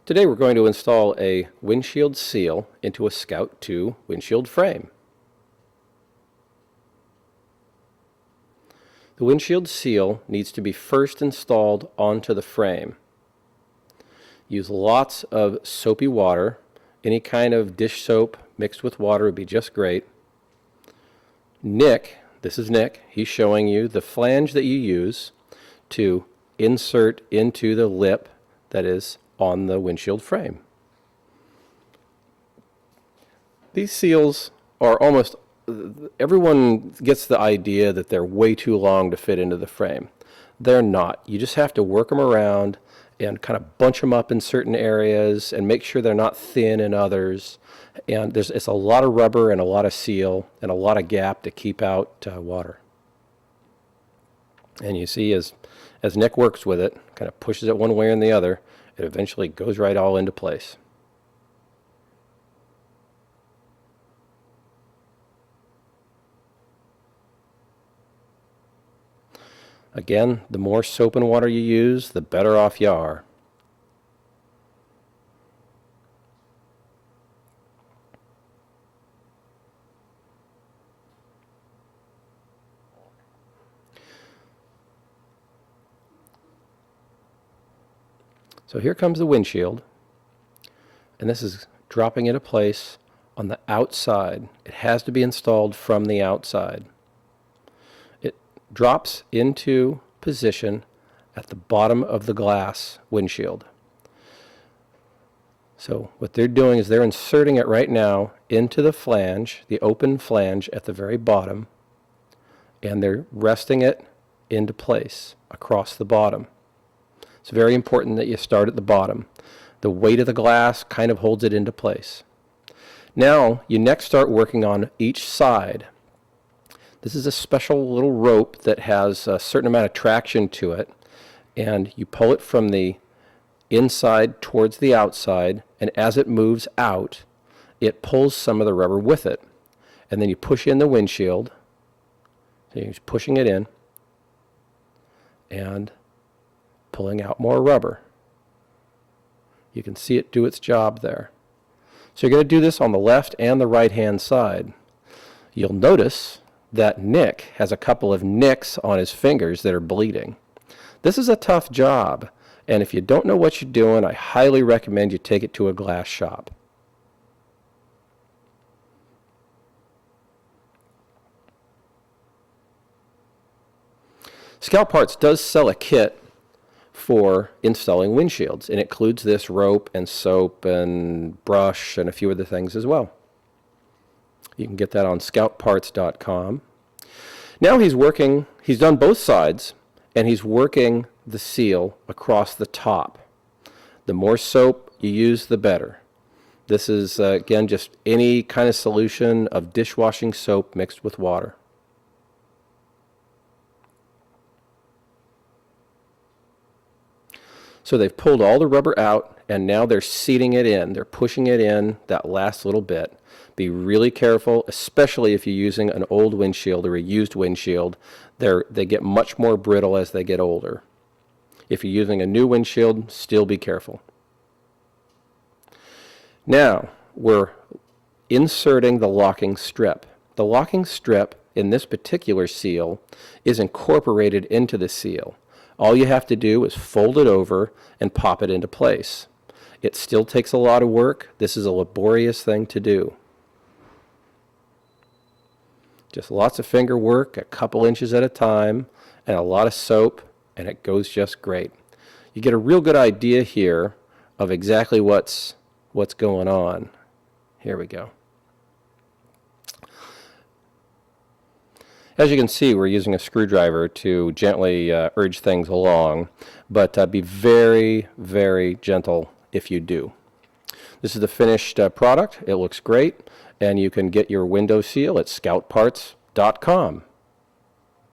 Today we're going to install a windshield seal into a Scout 2 windshield frame. The windshield seal needs to be first installed onto the frame. Use lots of soapy water. Any kind of dish soap mixed with water would be just great. This is Nick, he's showing you the flange that you use to insert into the lip that is on the windshield frame. These seals are everyone gets the idea that they're way too long to fit into the frame. They're not. You just have to work them around and kind of bunch them up in certain areas and make sure they're not thin in others. And it's a lot of rubber and a lot of seal and a lot of gap to keep out water. And you see as Nick works with it, kind of pushes it one way or the other, it eventually goes right all into place. Again, the more soap and water you use, the better off you are. So here comes the windshield, and this is dropping into place on the outside. It has to be installed from the outside. It drops into position at the bottom of the glass windshield. So what they're doing is they're inserting it right now into the flange, the open flange at the very bottom, and they're resting it into place across the bottom. It's very important that you start at the bottom. The weight of the glass kind of holds it into place. Now you next start working on each side. This is a special little rope that has a certain amount of traction to it, and you pull it from the inside towards the outside, and as it moves out, it pulls some of the rubber with it. And then you push in the windshield. So you're just pushing it in and pulling out more rubber. You can see it do its job there. So you're going to do this on the left and the right hand side. You'll notice that Nick has a couple of nicks on his fingers that are bleeding. This is a tough job, and if you don't know what you're doing, I highly recommend you take it to a glass shop. Scout Parts does sell a kit for installing windshields, and it includes this rope and soap and brush and a few other things as well. You can get that on scoutparts.com. Now he's done both sides, and he's working the seal across the top. The more soap you use, the better. This is, again, just any kind of solution of dishwashing soap mixed with water. So they've pulled all the rubber out, and now they're seating it in. They're pushing it in that last little bit. Be really careful, especially if you're using an old windshield or a used windshield. They get much more brittle as they get older. If you're using a new windshield, still be careful. Now, we're inserting the locking strip. The locking strip in this particular seal is incorporated into the seal. All you have to do is fold it over and pop it into place. It still takes a lot of work. This is a laborious thing to do. Just lots of finger work, a couple inches at a time, and a lot of soap, and it goes just great. You get a real good idea here of exactly what's going on. Here we go. As you can see, we're using a screwdriver to gently urge things along, but be very, very gentle if you do. This is the finished product. It looks great, and you can get your window seal at scoutparts.com.